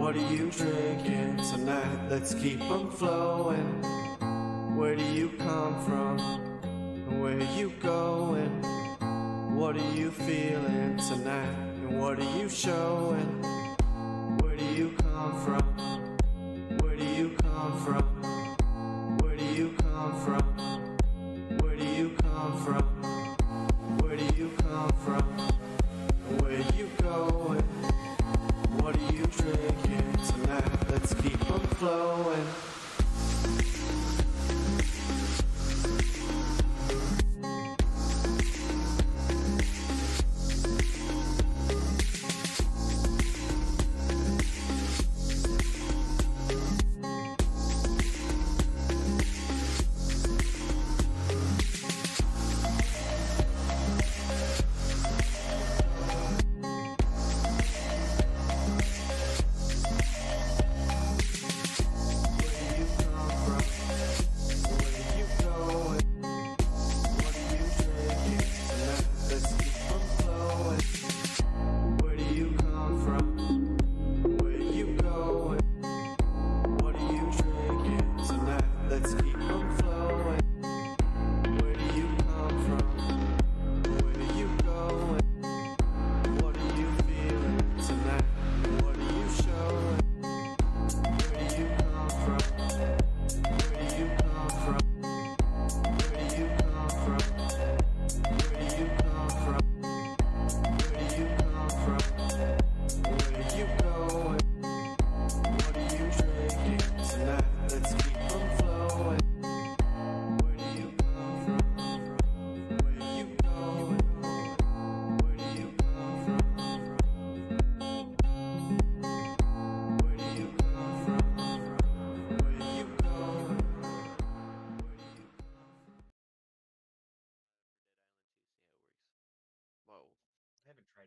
What are you drinking tonight? Let's keep them flowing. Where do you come from? Where are you going? What are you feeling tonight? And what are you showing? Where do you come from? Where do you come from? Where do you come from? Where do you come from? Where do you come from? Where are you going? What are you drinking tonight? Let's keep them flowing.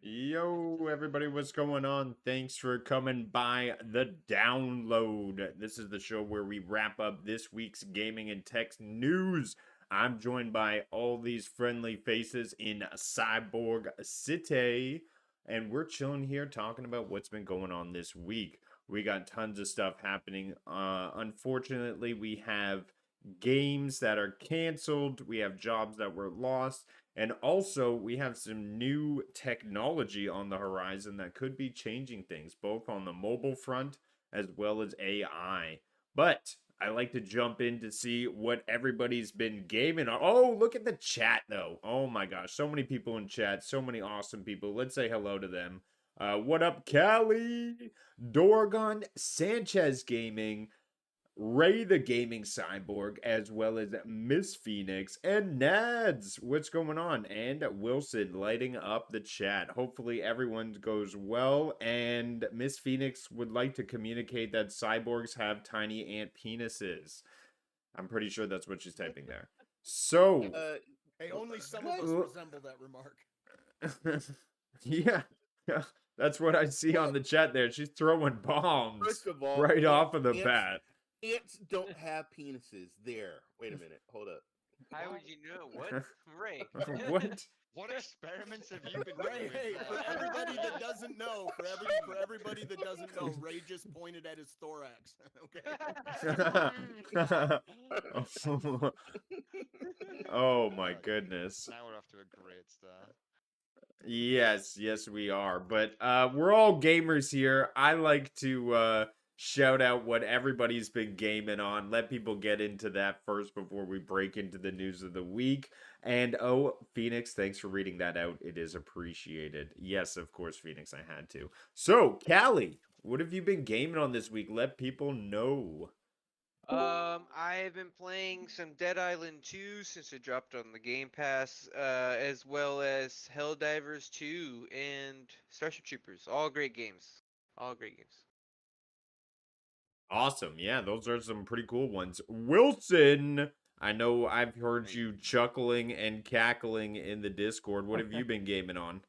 Yo, everybody, what's going on? Thanks for coming by the download. This is the show where we wrap up this week's gaming and tech news. I'm joined by all these friendly faces in Cyborg City, and we're chilling here talking about what's been going on this week. We got tons of stuff happening. Unfortunately, we have games that are canceled, we have jobs that were lost. And also, we have some new technology on the horizon that could be changing things, both on the mobile front as well as AI. But I like to jump in to see what everybody's been gaming on. Oh, look at the chat, though. Oh my gosh, so many people in chat, so many awesome people. Let's say hello to them. What up, Callie? Dorgon Sanchez Gaming. Ray the Gaming Cyborg, as well as Miss Phoenix and Nads. What's going on? And Wilson lighting up the chat. Hopefully everyone goes well. And Miss Phoenix would like to communicate that cyborgs have tiny ant penises. I'm pretty sure that's what she's typing there. So, hey, only some of us resemble that remark. yeah, that's what I see on the chat there. She's throwing bombs First of all, right off of the bat. Ants don't have penises. There. Wait a minute. Hold up. How would you know? What? Ray. What? What experiments have you been doing? Hey, for everybody that doesn't know, for everybody that doesn't know, Ray just pointed at his thorax. Okay. Oh my goodness. Now we're off to a great start. Yes, we are. But we're all gamers here. I like to shout out what everybody's been gaming on. Let people get into that first before we break into the news of the week. And oh, Phoenix, thanks for reading that out. It is appreciated. Yes, of course, Phoenix, I had to. So, Callie, what have you been gaming on this week? Let people know. I've been playing some Dead Island 2 since it dropped on the Game Pass, as well as Helldivers 2 and Starship Troopers. All great games. All great games. Awesome. Yeah, those are some pretty cool ones. Wilson, I know I've heard you chuckling and cackling in the Discord. What have you been gaming on?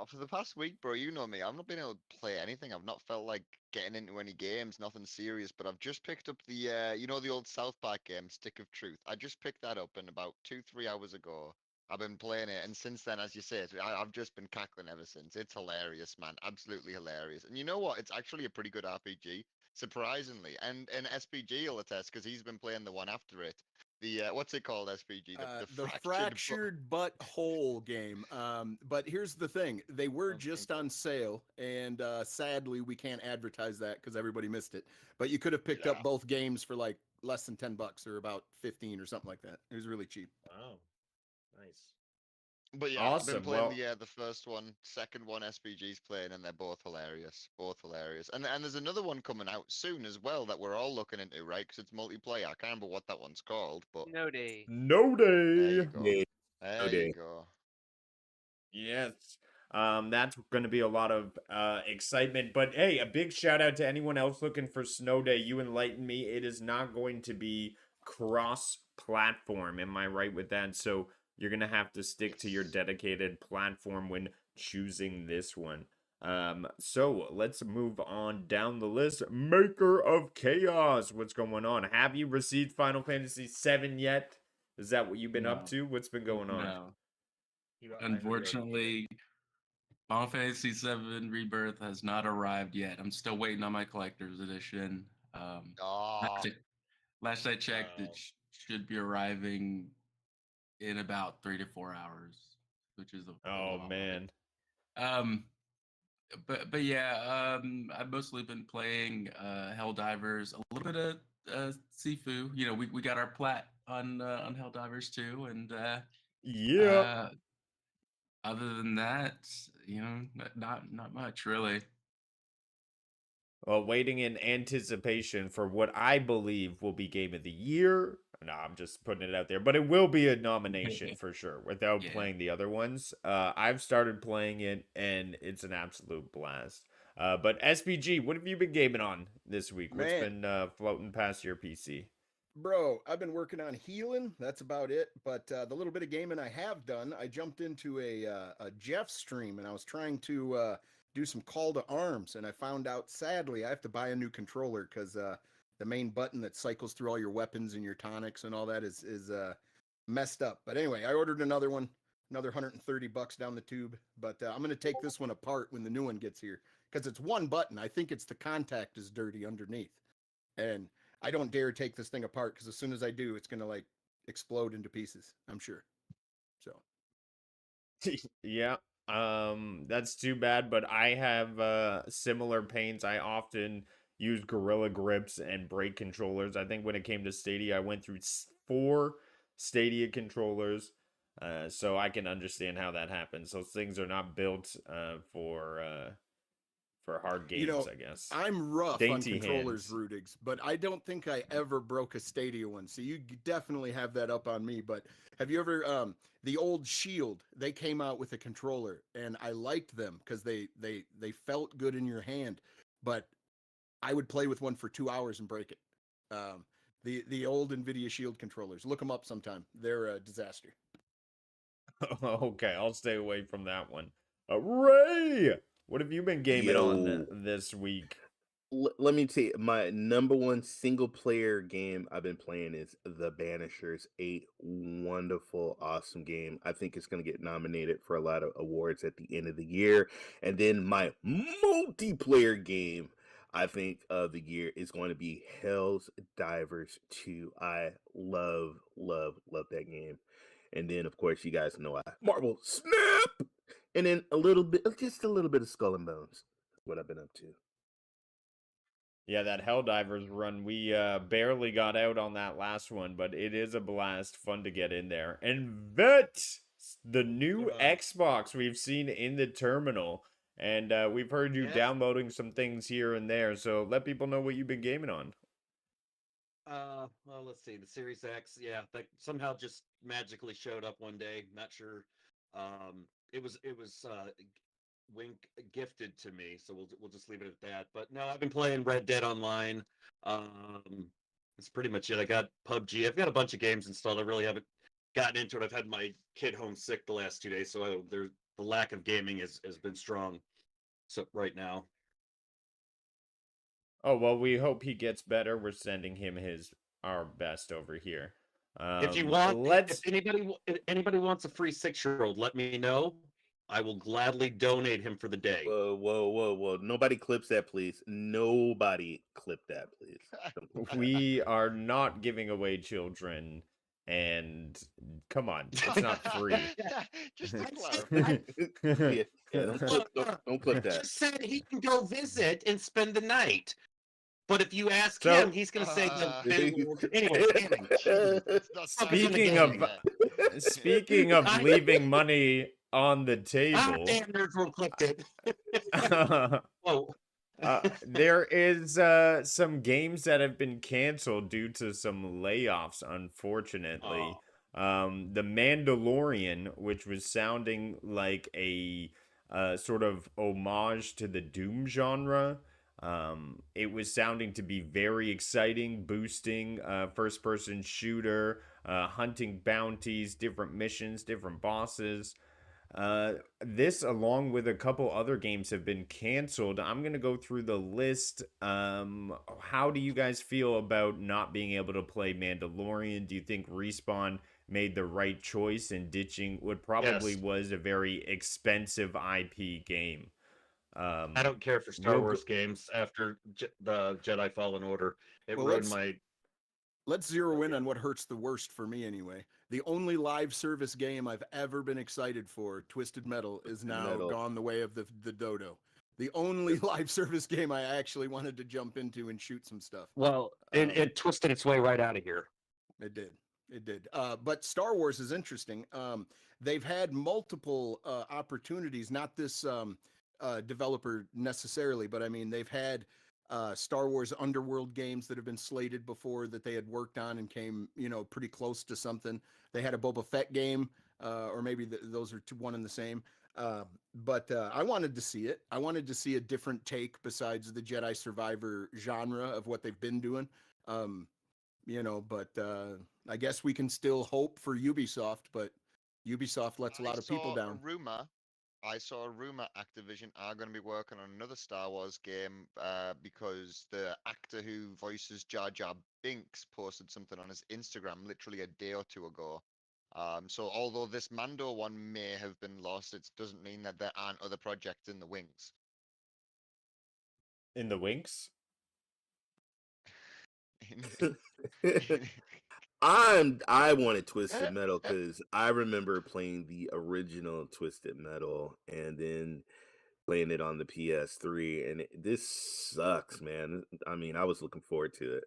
For the past week, bro, you know me. I've not been able to play anything. I've not felt like getting into any games, nothing serious. But I've just picked up the, the old South Park game, Stick of Truth. I just picked that up in about 2-3 hours ago. I've been playing it, and since then, as you say, I've just been cackling ever since. It's hilarious, man. Absolutely hilarious. And you know what? It's actually a pretty good RPG, surprisingly. And SPG will attest because he's been playing the one after it. The what's it called? SPG, The fractured but whole game. But here's the thing: they were just on sale, and sadly, we can't advertise that because everybody missed it. But you could have picked up both games for like less than $10 or about 15 or something like that. It was really cheap. Wow. Nice. But yeah, I've been Awesome. playing Well, the first one, second one SPG's playing, and they're both hilarious, both hilarious. And there's another one coming out soon as well that we're all looking into, right? Because it's multiplayer. I can't remember what that one's called, but No day. no there you day. go. Yeah, There you go. Yes. That's going to be a lot of excitement. But hey, a big shout out to anyone else looking for Snow Day. You enlightened me. It is not going to be cross-platform. Am I right with that? So you're going to have to stick to your Yes. dedicated platform when choosing this one. So let's move on down the list. Maker of Chaos. What's going on? Have you received Final Fantasy VII yet? Is that what you've been up No, to? What's been going on? no. Unfortunately, Final Fantasy VII Rebirth has not arrived yet. I'm still waiting on my collector's edition. Ah, Last I checked, it should be arriving in about 3 to 4 hours, which is a Oh little late. man. But yeah, I've mostly been playing Helldivers, a little bit of Sifu. You know, we got our plat on Helldivers too, and Yeah. uh, other than that, you know, not much really. Well, waiting in anticipation for what I believe will be Game of the Year. No, I'm just putting it out there, but it will be a nomination for sure without Yeah. playing the other ones. I've started playing it and it's an absolute blast. But SPG, what have you been gaming on this week? What's Man. been floating past your PC? Bro, I've been working on healing. That's about it. But the little bit of gaming I have done, I jumped into a Jeff stream and I was trying to do some call to arms. And I found out, sadly, I have to buy a new controller because the main button that cycles through all your weapons and your tonics and all that is messed up. But anyway, I ordered another one, another $130 down the tube. But I'm going to take this one apart when the new one gets here because it's one button. I think it's the contact is dirty underneath. And I don't dare take this thing apart because as soon as I do, it's gonna like explode into pieces. I'm sure. So Yeah. That's too bad, but I have similar pains. I often use Gorilla Grips and break controllers. I think when it came to Stadia, I went through 4 Stadia controllers. So I can understand how that happens. Those things are not built for hard games, I guess. I'm rough Dainty on controllers, hands. Rudigs, but I don't think I ever broke a Stadia one. So you definitely have that up on me. But have you ever the old Shield? They came out with a controller, and I liked them because they felt good in your hand. But I would play with one for 2 hours and break it. The old Nvidia Shield controllers. Look them up sometime. They're a disaster. Okay, I'll stay away from that one. Ray, what have you been gaming on Yo, this week? let me tell you, my number one single player game I've been playing is The Banishers. A wonderful, awesome game. I think it's going to get nominated for a lot of awards at the end of the year. And then my multiplayer game, I think, of the year is going to be Hell's Divers 2. I love, love, love that game. And then, of course, you guys know I Marvel Snap, and then a little bit, just a little bit of Skull and Bones. That's what I've been up to. Yeah, that Helldivers run, we barely got out on that last one, but it is a blast, fun to get in there. And Vet, the new Xbox we've seen in the terminal, and we've heard you Yeah. downloading some things here and there, so let people know what you've been gaming on. Well, let's see. The Series X, yeah, that somehow just magically showed up one day. Not sure. It was Wink gifted to me, so we'll just leave it at that. But no, I've been playing Red Dead Online. That's pretty much it. I got PUBG. I've got a bunch of games installed. I really haven't gotten into it. I've had my kid home sick the last 2 days, so the lack of gaming has been strong. So right now. Oh, well, we hope he gets better. We're sending him our best over here. If you want, let's if anybody wants a free 6-year-old, let me know. I will gladly donate him for the day. Whoa. Nobody clips that, please. Nobody clip that, please. Don't clip that. we are not giving away children, and come on, it's not free. Just to I clarify. Yeah, don't clip that. just said he can go visit and spend the night. But if you ask So- him, he's going to say Uh, anyway. Gaming. Jeez, it's not time for Speaking gaming of- yet. Speaking of leaving money on the Ah, table, damn, nerds won't click it. Whoa. there is some games that have been canceled due to some layoffs, unfortunately. The Mandalorian, which was sounding like a sort of homage to the Doom genre. It was sounding to be very exciting, boosting first person shooter, hunting bounties, different missions, different bosses. This, along with a couple other games, have been canceled. I'm gonna go through the list. How do you guys feel about not being able to play Mandalorian? Do you think Respawn made the right choice in ditching what probably Yes. was a very expensive IP game? I don't care for Star We'll Wars games after the Jedi Fallen Order. It Well, ruined my. Let's zero in on what hurts the worst for me anyway. The only live service game I've ever been excited for, Twisted Metal, is now Metal. gone the way of the dodo. The only live service game I actually wanted to jump into and shoot some stuff. Well, it twisted its way right out of here. It did. It did. But Star Wars is interesting. They've had multiple opportunities, not this developer necessarily, but I mean, they've had Star Wars Underworld games that have been slated before that they had worked on and came, pretty close to something. They had a Boba Fett game, or maybe those are one and the same. But I wanted to see it. I wanted to see a different take besides the Jedi Survivor genre of what they've been doing. But I guess we can still hope for Ubisoft, but Ubisoft lets a lot of people down. I saw a rumor Activision are going to be working on another Star Wars game because the actor who voices Jar Jar Binks posted something on his Instagram literally a day or two ago. So although this Mando one may have been lost, it doesn't mean that there aren't other projects in the wings. In the winks? I wanted Twisted Metal because I remember playing the original Twisted Metal and then playing it on the PS3, and this sucks, man. I mean, I was looking forward to it.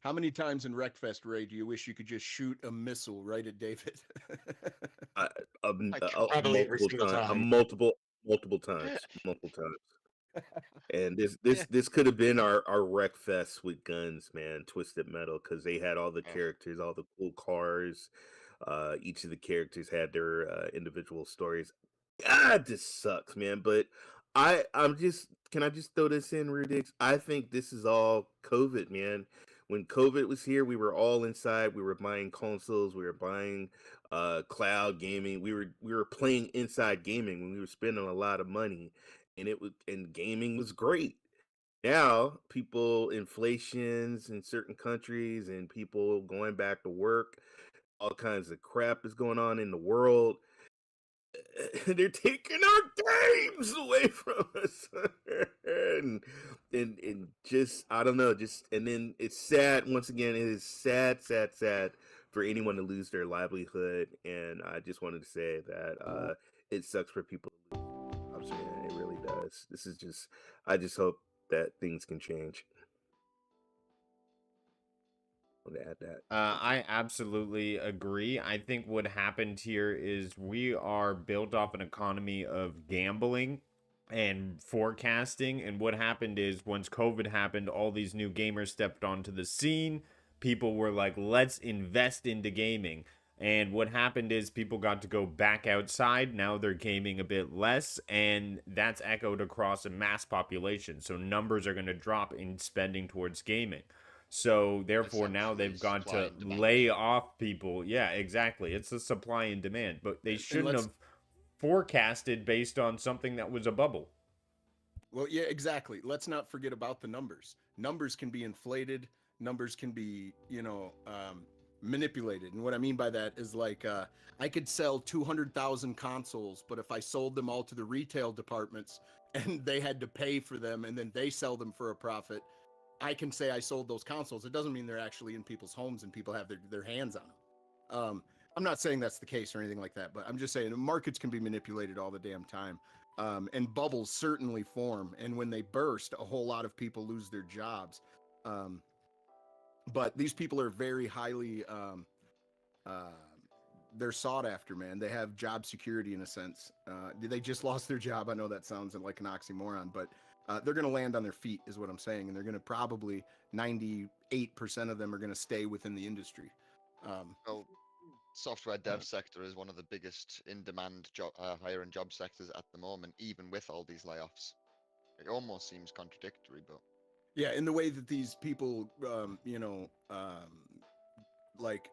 How many times in Wreckfest, Ray, do you wish you could just shoot a missile right at David? Probably every single time. Multiple times. And this could have been our Wreckfest with guns, man. Twisted Metal, because they had all the characters, all the cool cars. Each of the characters had their individual stories. God, this sucks, man. But can I just throw this in, Rudix? I think this is all COVID, man. When COVID was here, we were all inside. We were buying consoles. We were buying cloud gaming. We were playing inside gaming when we were spending a lot of money, and gaming was great. Now, inflations in certain countries and people going back to work, all kinds of crap is going on in the world. They're taking our games away from us. and just, I don't know, and then it's sad. Once again, it is sad for anyone to lose their livelihood. And I just wanted to say that it sucks for people to lose jobs, man. It really does. I just hope that things can change. To add that. I absolutely agree. I think what happened here is we are built off an economy of gambling and forecasting. And what happened is once COVID happened, all these new gamers stepped onto the scene. People were like, let's invest into gaming. And what happened is people got to go back outside. Now they're gaming a bit less, and that's echoed across a mass population. So numbers are going to drop in spending towards gaming. So therefore now they've got to lay off people. Yeah, exactly. It's the supply and demand, but they shouldn't have forecasted based on something that was a bubble. Well, yeah, exactly. Let's not forget about the numbers. Numbers can be inflated. numbers can be, manipulated. And what I mean by that is like I could sell 200,000 consoles, but if I sold them all to the retail departments and they had to pay for them and then they sell them for a profit, I can say I sold those consoles. It doesn't mean they're actually in people's homes and people have their hands on them. I'm not saying that's the case or anything like that, but I'm just saying the markets can be manipulated all the damn time. And bubbles certainly form. And when they burst, a whole lot of people lose their jobs. But these people are very highly, they're sought after, man. They have job security in a sense. They just lost their job. I know that sounds like an oxymoron, but they're going to land on their feet is what I'm saying. And they're going to probably 98% of them are going to stay within the industry. Well, software dev sector is one of the biggest in-demand job hiring job sectors at the moment, even with all these layoffs. It almost seems contradictory, but yeah, in the way that these people, like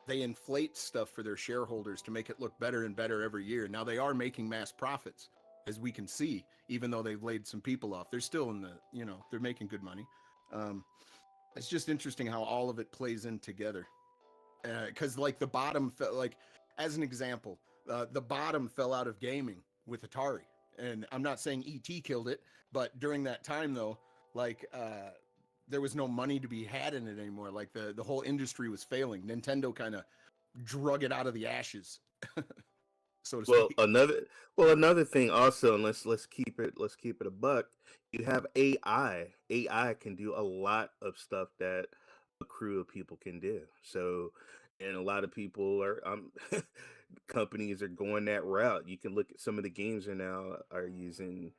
they inflate stuff for their shareholders to make it look better and better every year. Now they are making mass profits, as we can see, even though they've laid some people off. They're still in the, they're making good money. It's just interesting how all of it plays in together. Because like the bottom fell, like as an example, the bottom fell out of gaming with Atari, and I'm not saying ET killed it, but during that time though, like there was no money to be had in it anymore. Like the whole industry was failing. Nintendo kind of drug it out of the ashes, so to speak. Another thing also, and let's keep it a buck. You have AI. AI can do a lot of stuff that a crew of people can do. So, and a lot of people are companies are going that route. You can look at some of the games are using,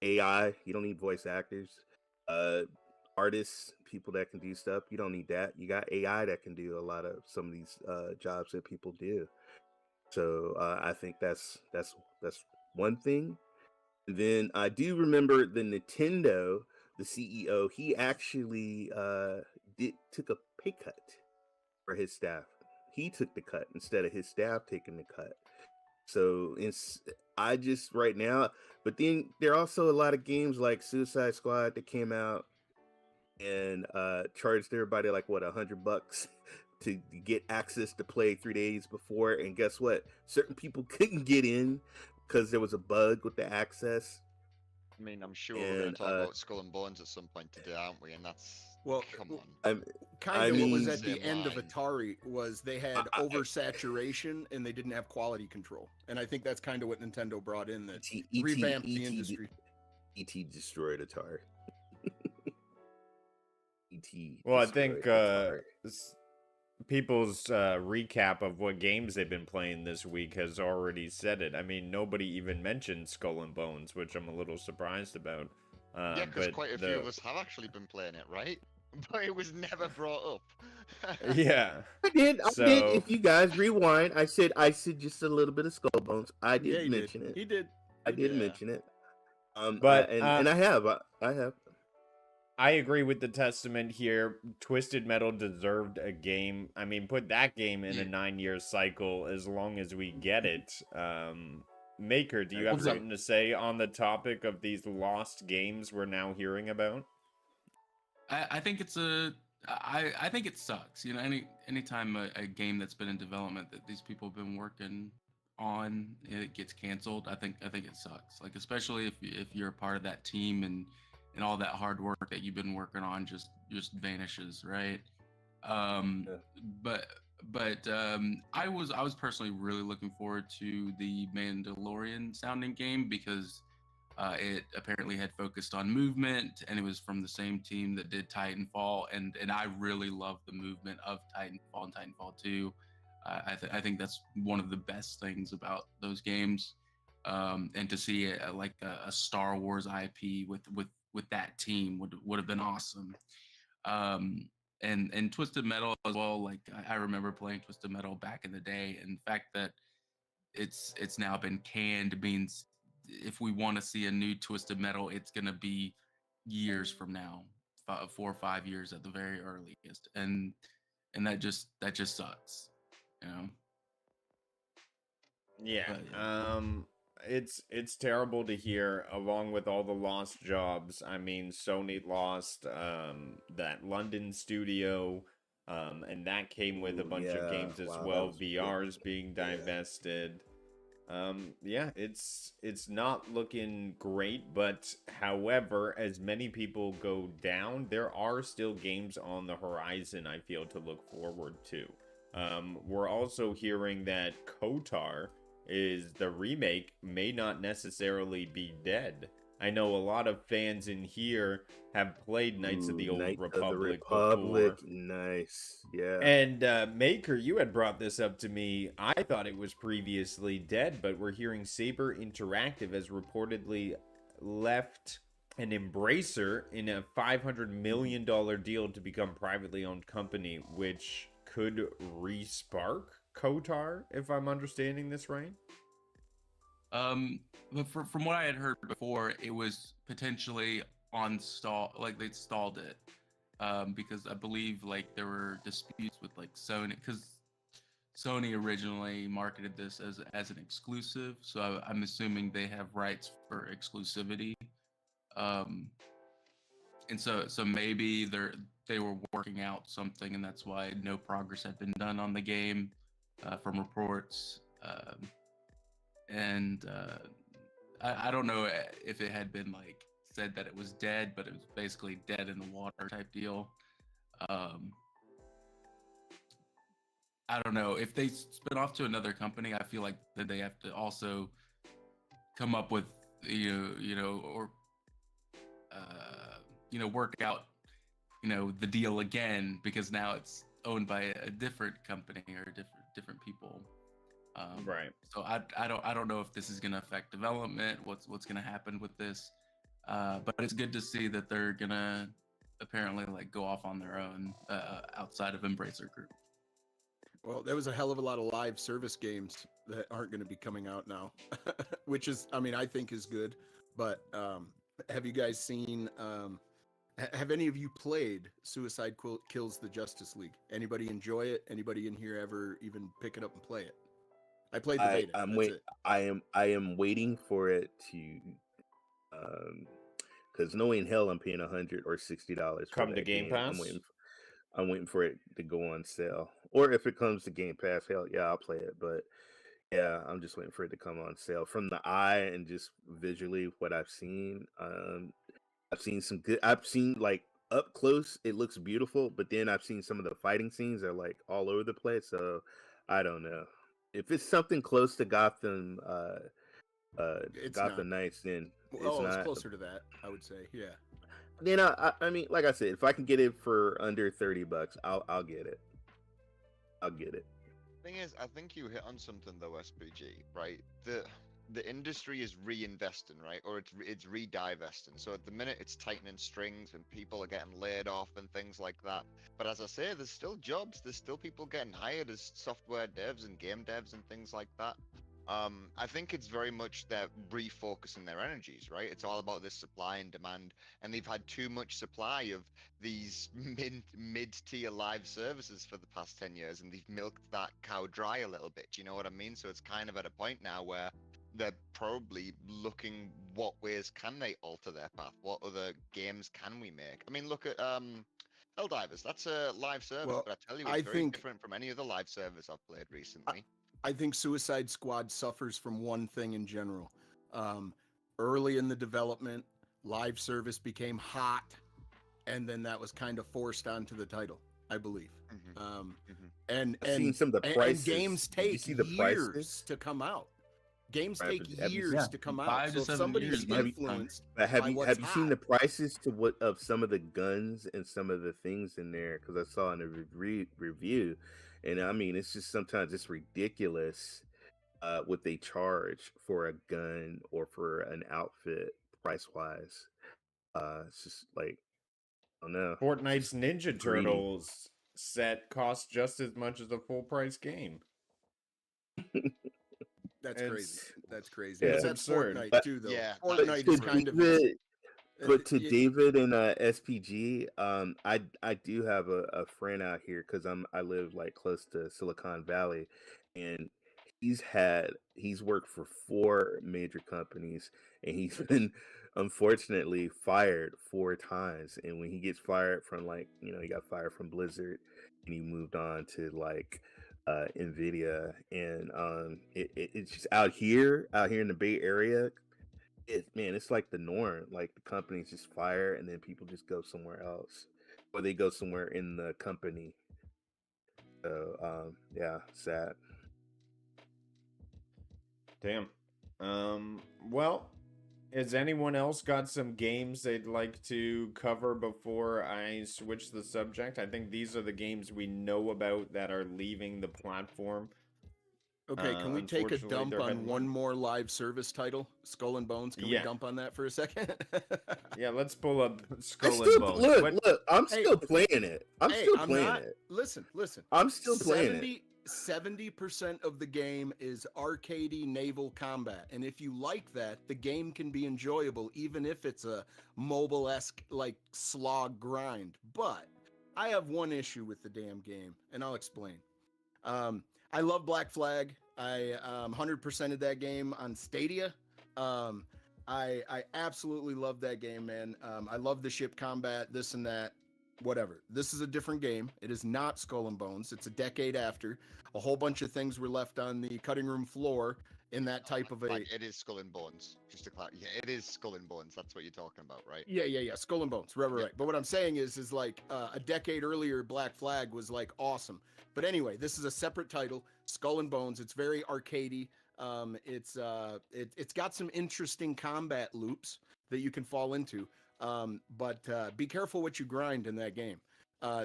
AI. You don't need voice actors. Artists, people that can do stuff. You don't need that. You got AI that can do a lot of some of these jobs that people do. So I think that's one thing. Then I do remember the Nintendo, the CEO. He actually took a pay cut for his staff. He took the cut instead of his staff taking the cut. So I just right now, but then there are also a lot of games like Suicide Squad that came out and charged everybody like what $100 to get access to play 3 days before, and guess what? Certain people couldn't get in because there was a bug with the access. I mean, I'm sure we're going to talk about Skull and Bones at some point today, aren't we? And that's come on. Kind of what was at the end of Atari was they had oversaturation and they didn't have quality control, and I think that's kind of what Nintendo brought in that revamped the industry. ET destroyed Atari. Well, I think people's recap of what games they've been playing this week has already said it. I mean, nobody even mentioned Skull and Bones, which I'm a little surprised about. Yeah, because quite a few of us have actually been playing it, right? But it was never brought up. Yeah, I did. If you guys rewind, I said just a little bit of Skull Bones. I did mention it. He did. I did mention it. But and I have. I agree with the testament here. Twisted Metal deserved a game. I mean, put that game in a 9-year cycle as long as we get it. Maker, do you have something to say on the topic of these lost games we're now hearing about? I think I think it sucks. Anytime a game that's been in development that these people have been working on, it gets canceled. I think it sucks. Like, especially if you're a part of that team and all that hard work that you've been working on just vanishes, right? But I was personally really looking forward to the Mandalorian sounding game because it apparently had focused on movement, and it was from the same team that did Titanfall, and I really love the movement of Titanfall and Titanfall 2. I think that's one of the best things about those games, and to see a Star Wars IP with that team would have been awesome. And Twisted Metal as well. Like, I remember playing Twisted Metal back in the day, and the fact that it's now been canned means if we want to see a new Twisted Metal, it's gonna be years from now, 4 or 5 years at the very earliest, and that just sucks, you know. Yeah. it's terrible to hear, along with all the lost jobs. I mean, Sony lost that London studio, and that came with a Ooh, bunch of yeah. games as Wow, that well. was VR's being yeah. divested. Yeah, it's not looking great, but however, as many people go down, there are still games on the horizon, I feel, to look forward to. We're also hearing that KOTOR is the remake may not necessarily be dead. I know a lot of fans in here have played Knights of the Old Knights of the Republic Republic. before. Nice. Yeah. And Maker, you had brought this up to me. I thought it was previously dead, but we're hearing Saber Interactive has reportedly left an Embracer in a $500 million deal to become privately owned company, which could re-spark KOTOR, if I'm understanding this right. But from what I had heard before, it was potentially on stall, like they stalled it, because I believe like there were disputes with like Sony, because Sony originally marketed this as an exclusive, so I'm assuming they have rights for exclusivity. Um, and so maybe they were working out something, and that's why no progress had been done on the game, from reports. And I don't know if it had been like said that it was dead, but it was basically dead in the water type deal. Um, I don't know if they spin off to another company. I feel like that they have to also come up with or work out the deal again, because now it's owned by a different company or different people. Right. So I don't know if this is going to affect development. What's going to happen with this? But it's good to see that they're going to apparently like go off on their own outside of Embracer Group. Well, there was a hell of a lot of live service games that aren't going to be coming out now, which is, I mean, I think is good. But have you guys seen? Have any of you played Suicide Kills the Justice League? Anybody enjoy it? Anybody in here ever even pick it up and play it? I played the beta. That's it. I am waiting for it to, because knowing hell I'm paying $100 or $60 for Come to that Game game. Pass? I'm waiting for it to go on sale, or if it comes to Game Pass, hell yeah, I'll play it. But yeah, I'm just waiting for it to come on sale. From the eye and just visually what I've seen, I've seen some good. I've seen like up close, it looks beautiful, but then I've seen some of the fighting scenes are like all over the place. So I don't know if it's something close to Gotham, It's Gotham not. Knights, then it's Oh, it's not. closer to that, I would say. Yeah. Then I mean, like I said, if I can get it for under $30, I'll get it. I'll get it. Thing is, I think you hit on something though, SPG, right? The industry is reinvesting, right? Or it's re-divesting. So at the minute it's tightening strings and people are getting laid off and things like that. But as I say, there's still jobs, there's still people getting hired as software devs and game devs and things like that. I think it's very much they're refocusing their energies, right? It's all about this supply and demand, and they've had too much supply of these mid-tier live services for the past 10 years, and they've milked that cow dry a little bit. Do you know what I mean? So it's kind of at a point now where they're probably looking what ways can they alter their path? What other games can we make? I mean, look at Helldivers. That's a live service, Well, but I tell you, I it's very think different from any other live service I've played recently. I think Suicide Squad suffers from one thing in general. Early in the development, live service became hot, and then that was kind of forced onto the title, I believe. And I've seen some of the and prices. games Did you take see the years prices? to come out. Games Right, take but have you years Yeah, to come out. 5 So to if 7 somebody's years by the time. influenced But by what's have you seen the hot, prices to what of some of the guns and some of the things in there? Because I saw in a review, and I mean, it's just sometimes it's ridiculous what they charge for a gun or for an outfit price wise. It's just like, I don't know. It's Fortnite's just Ninja greedy. Turtles set costs just as much as a full price game. that's It's crazy. That's crazy. Yeah. But it's that's absurd. Fortnite But too, though. Yeah, that but is Fortnite to is true. kind of David, but to y- David and SPG, I do have a friend out here because I live like close to Silicon Valley, and he's worked for 4 major companies, and he's been unfortunately fired 4 times. And when he gets fired from, like, he got fired from Blizzard, and he moved on to, like, Nvidia. And it's just out here in the Bay Area. It's like the norm. Like, the companies just fire, and then people just go somewhere else, or they go somewhere in the company. So yeah, sad. Damn. Well, has anyone else got some games they'd like to cover before I switch the subject? I think these are the games we know about that are leaving the platform. Okay, can we take a Unfortunately, dump there have on been one one. more live service title, Skull and Bones? Can we Yeah. dump on that for a second? Yeah, let's pull up I Skull and still Bones. look. I'm Hey, still playing it. I'm hey, still I'm playing not. it. Listen. I'm still playing it. 70% of the game is arcadey naval combat, and if you like that, the game can be enjoyable, even if it's a mobile-esque, like, slog grind. But I have one issue with the damn game, and I'll explain. I love Black Flag. I 100%ed that game on Stadia. I absolutely love that game, man. I love the ship combat, this and that, whatever. This is a different game. It is not Skull and Bones. It's a decade after. A whole bunch of things were left on the cutting room floor in that type of a. Like, it is Skull and Bones. Just to clarify, yeah, it is Skull and Bones. That's what you're talking about, right? Yeah. Skull and Bones. Right. Yeah. But what I'm saying is like a decade earlier, Black Flag was like awesome. But anyway, this is a separate title, Skull and Bones. It's very arcadey. It's got some interesting combat loops that you can fall into. But be careful what you grind in that game.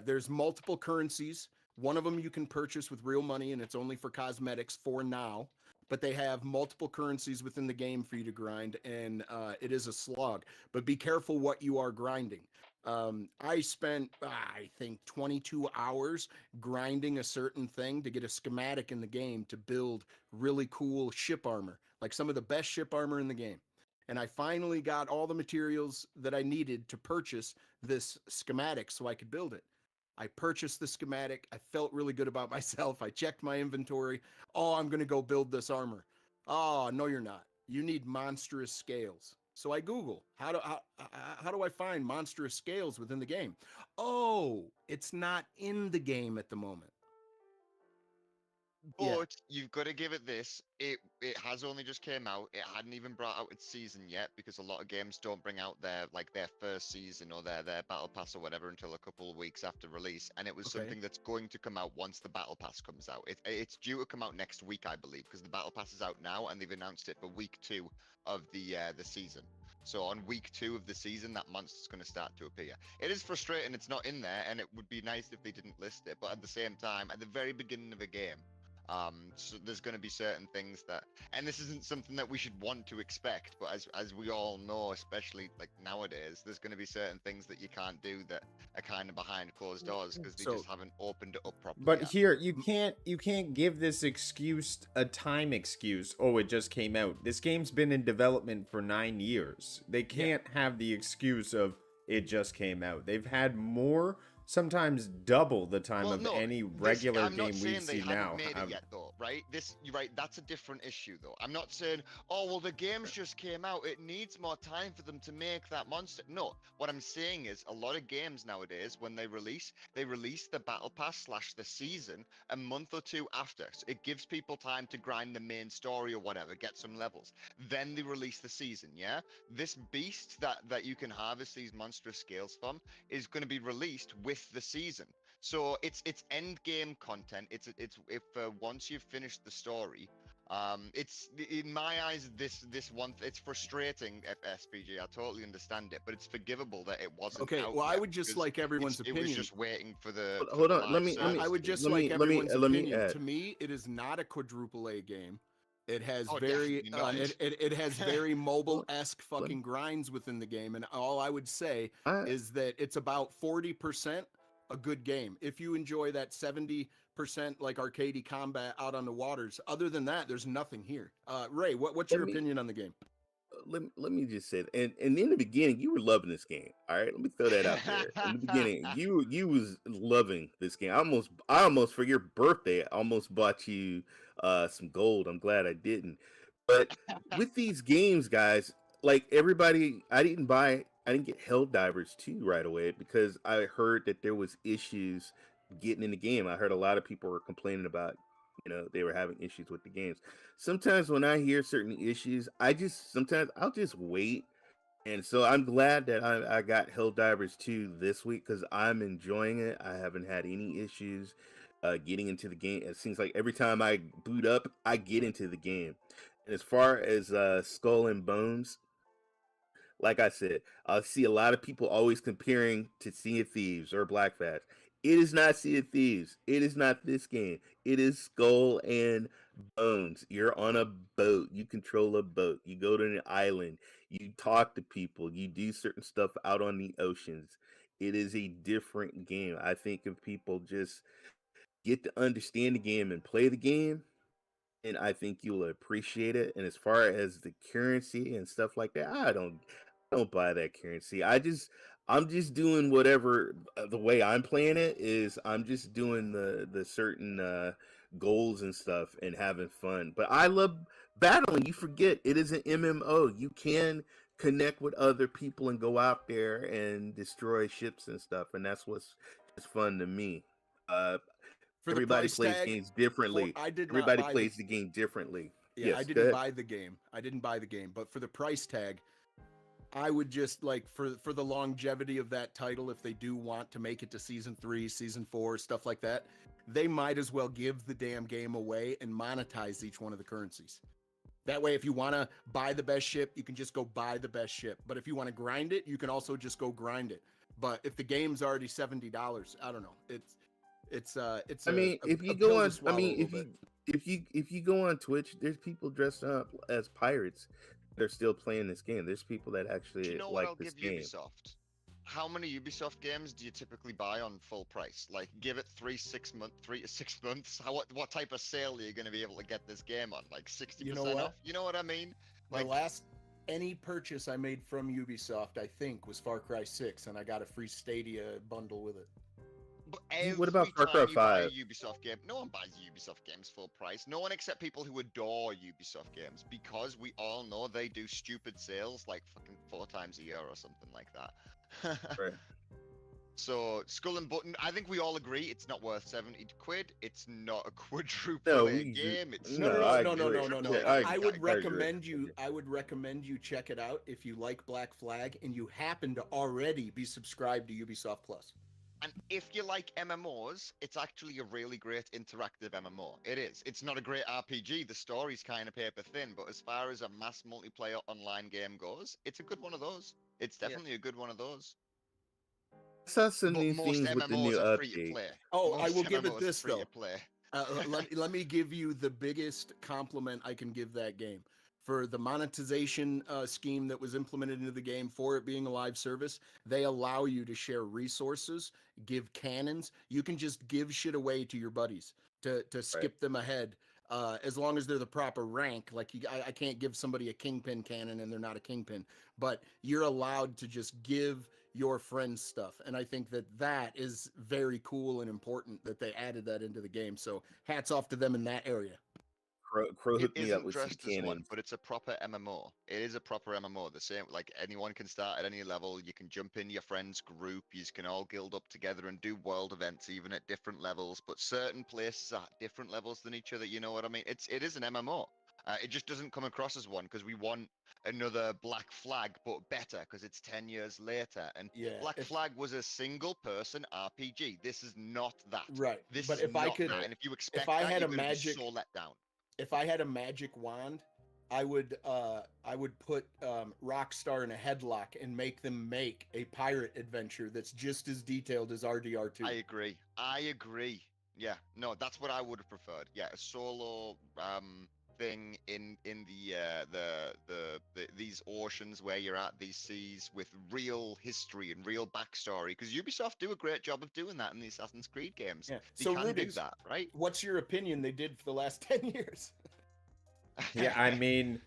There's multiple currencies. One of them you can purchase with real money, and it's only for cosmetics for now. But they have multiple currencies within the game for you to grind, and it is a slog. But be careful what you are grinding. I spent, I think, 22 hours grinding a certain thing to get a schematic in the game to build really cool ship armor, like some of the best ship armor in the game. And I finally got all the materials that I needed to purchase this schematic so I could build it. I purchased the schematic. I felt really good about myself. I checked my inventory. Oh, I'm going to go build this armor. Oh, no, you're not. You need monstrous scales. So I Google, how do I find monstrous scales within the game? Oh, it's not in the game at the moment. But Yeah. you've got to give it this. It has only just came out. It hadn't even brought out its season yet, because a lot of games don't bring out their first season or their battle pass or whatever until a couple of weeks after release. And it was Okay. something that's going to come out once the battle pass comes out. It's due to come out next week, I believe, because the battle pass is out now, and they've announced it for week 2 of the season. So on week 2 of the season, that monster's going to start to appear. It is frustrating it's not in there, and it would be nice if they didn't list it. But at the same time, at the very beginning of a game, so there's going to be certain things that, and this isn't something that we should want to expect, but as we all know, especially like nowadays, there's going to be certain things that you can't do that are kind of behind closed doors because they just haven't opened it up properly But yet. here, you can't give this excuse a time excuse. Oh, it just came out. This game's been in development for 9 years. They can't have the excuse of it just came out. They've had more, sometimes double the time Well, of no, any this- regular I'm not game we saying they see haven't now. made it yet, though, right? You're right. That's a different issue, though. I'm not saying, oh, well, the game's just came out. It needs more time for them to make that monster. No, what I'm saying is a lot of games nowadays, when they release the battle pass / the season a month or 2 after. So it gives people time to grind the main story or whatever, get some levels. Then they release the season. Yeah, this beast that you can harvest these monstrous scales from is going to be released with the season. So it's end game content. It's if once you've finished the story, it's in my eyes this one. It's frustrating. SPG, I totally understand it, but it's forgivable that it wasn't. Okay, out well, I yet would just because like everyone's it opinion. was just waiting for the. Hold for on, the let live me- service I would to just let release. me- like let me- everyone's let me opinion. add. To me, it is not a quadruple A game. It has Oh, very definitely not. it has very mobile-esque fucking grinds within the game, and all I would say I, is that it's about 40% a good game. If you enjoy that 70% like arcadey combat out on the waters, other than that, there's nothing here. Ray, what's Let your me- opinion on the game? let me just say, and in the beginning, you were loving this game. All right, let me throw that out there. In the beginning, you was loving this game. I almost for your birthday, I almost bought you some gold. I'm glad I didn't. But with these games, guys, like everybody, I didn't get Helldivers 2 right away because I heard that there was issues getting in the game. I heard a lot of people were complaining about, they were having issues with the games. Sometimes when I hear certain issues, sometimes I'll just wait. And so I'm glad that I got Helldivers 2 this week because I'm enjoying it. I haven't had any issues getting into the game. It seems like every time I boot up, I get into the game. And as far as Skull and Bones, like I said, I see a lot of people always comparing to Sea of Thieves or Black Flash. It is not Sea of Thieves. It is not this game. It is Skull and Bones. You're on a boat. You control a boat. You go to an island. You talk to people. You do certain stuff out on the oceans. It is a different game. I think if people just get to understand the game and play the game, and I think you'll appreciate it. And as far as the currency and stuff like that, I don't buy that currency. I'm just doing whatever the way I'm playing it is. I'm just doing the certain goals and stuff and having fun. But I love battling. You forget it is an MMO. You can connect with other people and go out there and destroy ships and stuff, and that's what's just fun to me. Uh, For the Everybody price plays tag, games differently. I did not Everybody buy plays the game differently. Yeah, I Yes, go didn't ahead. buy the game. I didn't buy the game, but for the price tag, I would just like for the longevity of that title, if they do want to make it to season 3, season 4, stuff like that, they might as well give the damn game away and monetize each one of the currencies. That way, if you want to buy the best ship, you can just go buy the best ship. But if you want to grind it, you can also just go grind it. But if the game's already $70, I don't know. It's I mean, if you go on, I mean, if you go on Twitch, there's people dressed up as pirates. They're still playing this game. There's people that Do you actually know what like I'll this give game. Ubisoft? How many Ubisoft games do you typically buy on full price? Like, give it 3 to 6 months. What type of sale are you going to be able to get this game on? Like 60% You know what? off? You know what I mean? My Like, last any purchase I made from Ubisoft, I think, was Far Cry 6, and I got a free Stadia bundle with it. but What about every Far Cry time you buy a 5? Ubisoft game, no one buys Ubisoft games full price. No one except people who adore Ubisoft games, because we all know they do stupid sales like fucking 4 times a year or something like that. Right. So Skull and Button, I think we all agree it's not worth 70 quid. It's not a quadruple No, A we game. It's no, No, I no, no, agree. no, no, no, Yeah, no. I would I agree. recommend you. I would recommend you check it out if you like Black Flag and you happen to already be subscribed to Ubisoft Plus. And if you like MMOs, it's actually a really great interactive MMO. It is. It's not a great RPG. The story's kind of paper thin, but as far as a mass multiplayer online game goes, it's a good one of those. It's Yeah. definitely a good one of those. I saw some But new most things with the new MMOs are free to update. play. Oh, I Most will give it MMOs are this free to though. play. Let me give you the biggest compliment I can give that game for the monetization scheme that was implemented into the game for it being a live service. They allow you to share resources, give cannons. You can just give shit away to your buddies to skip them ahead. As long as they're the proper rank, like I can't give somebody a kingpin cannon and they're not a kingpin, but you're allowed to just give your friends stuff, and I think that is very cool and important that they added that into the game. So hats off to them in that area. Crow It hooked me up isn't with some dressed as one, cannons. but it's a proper MMO. It is a proper MMO. The same, like anyone can start at any level. You can jump in your friend's group. You can all guild up together and do world events, even at different levels. But certain places are at different levels than each other. You know what I mean? It is an MMO. It just doesn't come across as one because we want another Black Flag, but better because it's 10 years later. And Yeah, Black Flag was a single person RPG. This is not that. Right. This But is if I not could, that. And if you expect I that, had you're a going to be magic, so let down. if I had a magic wand, I would put Rockstar in a headlock and make them make a pirate adventure that's just as detailed as RDR2. I agree. I agree. Yeah, no, that's what I would have preferred. Yeah, a solo thing in the these oceans where you're at these seas with real history and real backstory. Because Ubisoft do a great job of doing that in the Assassin's Creed games. Yeah. They So can do Rubik's, that, right? what's your opinion they did for the last 10 years? Yeah, I mean,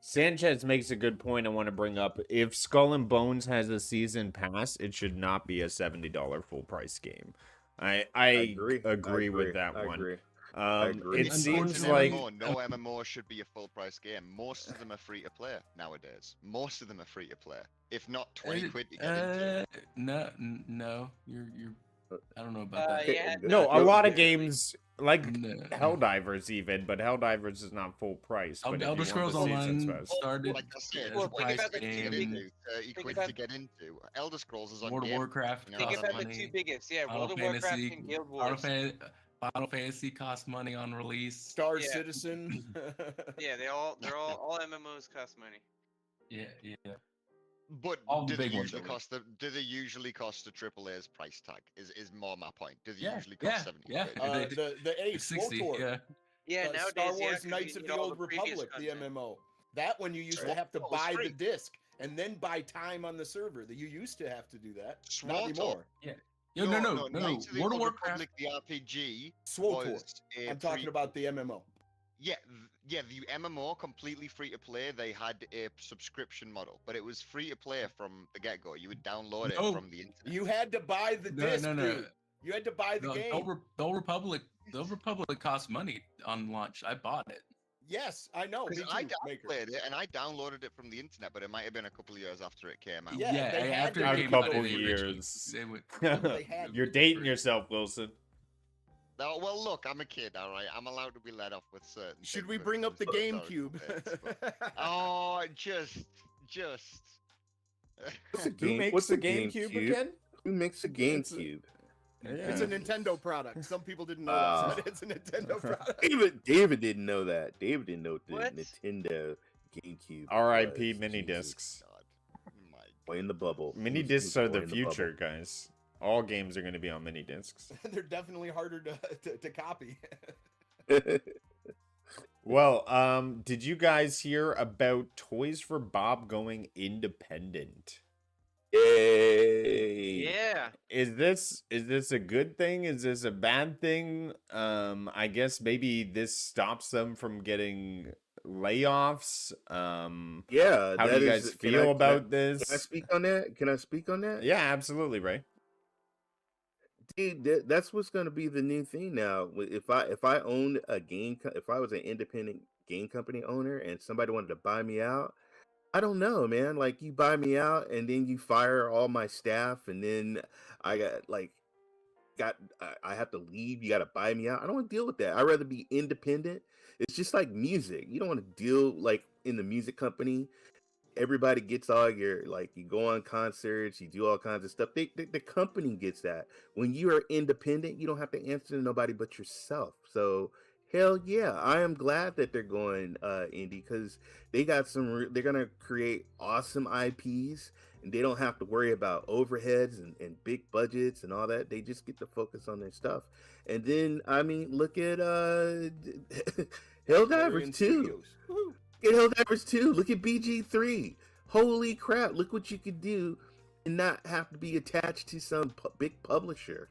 Sanchez makes a good point I want to bring up. If Skull and Bones has a season pass, it should not be a $70 full price game. I agree. agree with that one. agree. agree. It If it's seems an like MMO, no MMO should be a full price game. Most of them are free to play nowadays. Most of them are free to play. If not 20 quid to get into. No, you're. I don't know about that. Yeah, no, a Go- lot of go- games like No. Helldivers even, but Helldivers is not full price. But if Elder you Scrolls want the season Online pass, started Like I said, as Well, a think price about the to two get game. into, 30 think quid about- to get into. Elder Scrolls is on World of Game Warcraft Pass, think costs about the money. two biggest. Yeah, Final World of Warcraft Fantasy, and Guild Final, Wars. Final Fantasy costs money on release. Star Yeah. Citizen. Yeah, they're all MMOs cost money. Yeah. But All the do they big ones, usually at least. cost the do they usually cost the AAA's price tag? Is more my point. Do they Yeah, usually cost yeah, 70 yeah. quid? The Ace, 60, WOTOR. yeah. Yeah, nowadays, Star yeah, Wars 'cause Knights you of need the all Old previous Republic, the content. MMO. That one you used to have to SWTOR was buy the free. disc and then buy time on the server. That you used to have to do that. Not SWTOR. anymore. Yo, no. Knights of the World of Old Warcraft. Republic, the RPG. SWTOR. Was a I'm talking free- about the MMO. Yeah, the MMO completely free to play. They had a subscription model, but it was free to play from the get go. You would download it No. from the internet. You had to buy the disc, No. dude. You had to buy the The game. The Old Republic cost money on launch. I bought it. Yes, I know. Me Because too, I Maker. downloaded it and I downloaded it from the internet, but it might have been a couple of years after it came out. Yeah, they had after to it a make came out, couple they years. They went, They had You're dating yourself, Wilson. No, well, look, I'm a kid, all right. I'm allowed to be let off with certain. Should things we when it bring up the comes to GameCube? historical dates, but- Oh, just. What's a Who game? makes What's the a GameCube GameCube? again? Who makes a It's a- GameCube? It's a Nintendo product. Some people didn't know Ah. that. It's a Nintendo product. David didn't know that. David didn't know the What? Nintendo GameCube. R.I.P. was. mini Jesus. discs. God, my Boy in the bubble. Mini Who's discs are boy the in bubble? future, guys. All games are going to be on mini discs. They're definitely harder to copy. Well, did you guys hear about Toys for Bob going independent? Yay! Yeah. Is this a good thing? Is this a bad thing? I guess maybe this stops them from getting layoffs. Yeah. How do that you is- guys can feel I- about Can I this? speak on that? Can I speak on that? Yeah, absolutely, Ray. Dude, that's what's gonna be the new thing now. If I owned a game, if I was an independent game company owner and somebody wanted to buy me out, I don't know, man. Like you buy me out and then you fire all my staff, and then I I have to leave. You got to buy me out. I don't want to deal with that. I'd rather be independent. It's just like music. You don't want to deal like in the music company. Everybody gets all your like you go on concerts, you do all kinds of stuff. The company gets that. When you are independent, you don't have to answer to nobody but yourself. So hell yeah, I am glad that they're going indie because they got they're gonna create awesome IPs and they don't have to worry about overheads and big budgets and all that. They just get to focus on their stuff. And then I mean look at Helldivers Larian 2. Studios. Woo. Get Helldivers 2. Look at BG3. Holy crap. Look what you could do and not have to be attached to some big publisher.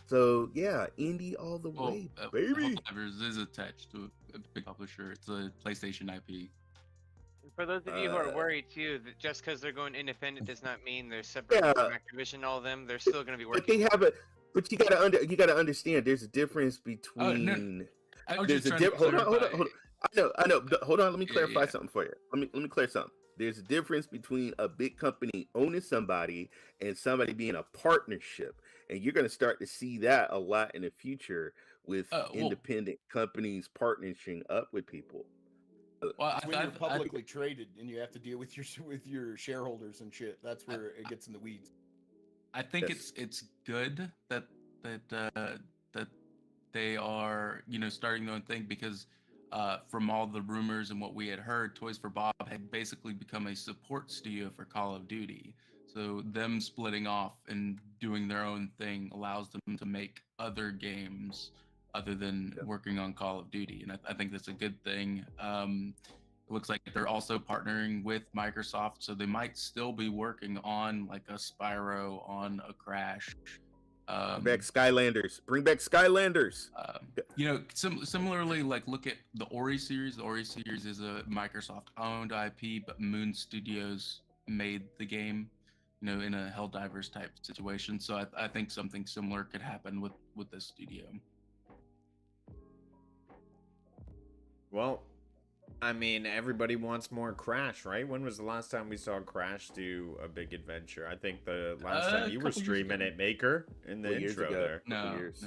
So, yeah, indie all the way, baby. Helldivers is attached to a big publisher. It's a PlayStation IP. For those of you who are worried too, that just because they're going independent does not mean they're separate Yeah. from Activision. All of them, they're still going to be But working. they have but you gotta understand there's a difference between I was there's just a trying to hold on. clarify. I know. Hold on. Let me Yeah, clarify yeah. something for you. Let me clear something. There's a difference between a big company owning somebody and somebody being a partnership, and you're going to start to see that a lot in the future with Well- independent companies partnering up with people. Well, It's when you're publicly traded and you have to deal with your shareholders and shit. That's where it gets in the weeds. I think Yes. it's good that they are starting their own thing because from all the rumors and what we had heard, Toys for Bob had basically become a support studio for Call of Duty. So them splitting off and doing their own thing allows them to make other games other than Yeah. working on Call of Duty, and I think that's a good thing. It looks like they're also partnering with Microsoft, so they might still be working on like a Spyro, on a Crash. Bring back Skylanders. Bring back Skylanders. Similarly, like look at the Ori series. The Ori series is a Microsoft-owned IP, but Moon Studios made the game. In a Helldivers type situation. So I think something similar could happen with this studio. Well, I mean, everybody wants more Crash, right? When was the last time we saw Crash do a big adventure? I think the last time A you were couple years streaming ago. it, Maker, in the Couple years intro ago. there. Couple No, years.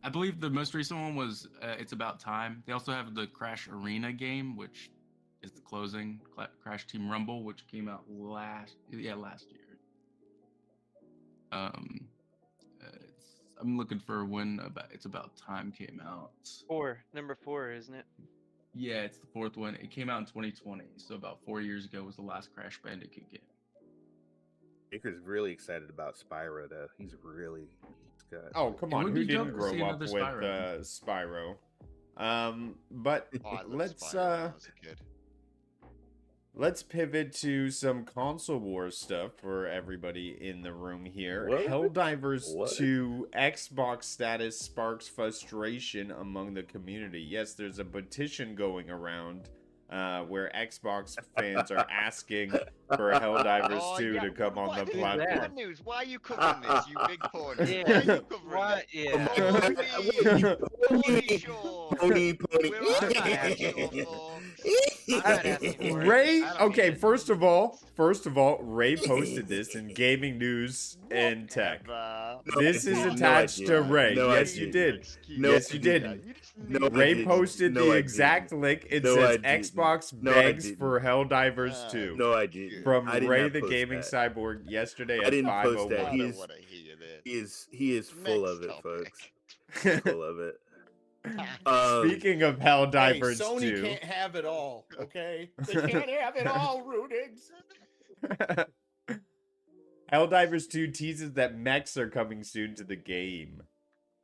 I believe the most recent one was It's About Time. They also have the Crash Arena game, which is the closing Crash Team Rumble, which came out last year. I'm looking for when It's About Time came out. Number 4, isn't it? Yeah, it's the 4th one. It came out in 2020, so about 4 years ago was the last Crash Bandicoot game. Baker's really excited about Spyro, though. He's got. Oh, come It on. would Who be dope didn't to see grow up another with Spyro? But Oh, I loved let's Spyro when I was a kid. let's pivot to some console war stuff for everybody in the room here. What? Helldivers What? 2 Xbox status sparks frustration among the community. Yes, there's a petition going around where Xbox fans are asking for Helldivers Oh, 2 yeah, to come on the what- platform. What news? Why are you covering this, you big pony? Yeah. Why are you covering Why? it? Yeah. Pony show. Pony. We're on that show, folks. I'm not asking for it. Ray, I don't okay, need it. first of all, Ray posted this in Gaming News and Tech. Whatever. This is No, I attached to didn't. Ray. No, I Yes, you didn't. did. Excuse No, Yes, I you didn't. did. You just No, need I Ray didn't. posted No, the I exact didn't. link. It No, I says didn't. Xbox No, I begs didn't. for Helldivers 2 No, I didn't. from I did Ray not the post Gaming that. Cyborg yesterday I at didn't post that. 5:01. I He don't is- want to hear this. He is full Next of it, topic. folks. Full of it. Speaking of Hey, Helldivers Sony 2, can't have it all, okay? They can't have it all, Rudix. Helldivers 2 teases that mechs are coming soon to the game.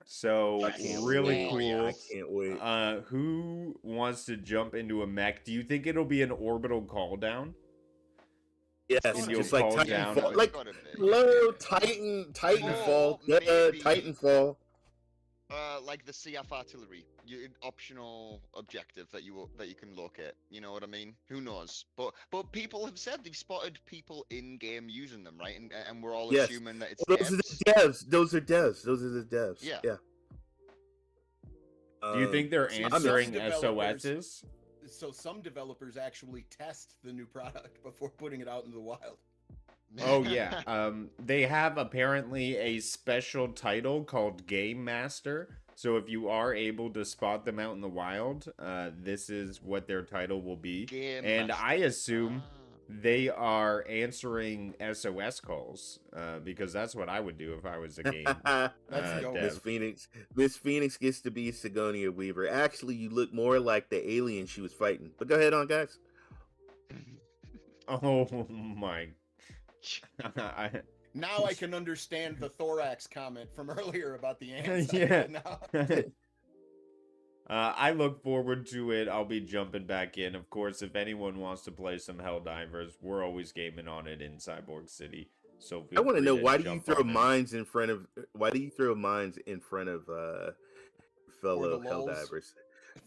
So I can't really wait. cool. I can't wait. Who wants to jump into a mech? Do you think it'll be an orbital call down? Yes, And you'll just like call down- Titanfall. It's Like, gotta be. hello, Titanfall. maybe- Titanfall. Like the CF artillery, optional objective that you can look at. You know what I mean? Who knows? But people have said they've spotted people in game using them, right? And we're all Yes. assuming that it's Those are the devs. Those are the devs. Yeah. Do you think they're some answering developers- SOSs? So some developers actually test the new product before putting it out into the wild. Oh yeah. They have apparently a special title called Game Master. So if you are able to spot them out in the wild, this is what their title will be. Game And Master. I assume Ah. they are answering SOS calls because that's what I would do if I was a game Let's go. dev. Miss Phoenix gets to be Sigourney Weaver. Actually, you look more like the alien she was fighting. But go ahead on, guys. Oh my. I- Now I can understand the thorax comment from earlier about the ants. I Yeah. get it now. I look forward to it. I'll be jumping back in. Of course, if anyone wants to play some Helldivers, we're always gaming on it in Cyborg City. So I want to know why do you jump throw on in. mines in front of fellow the lulz. Helldivers?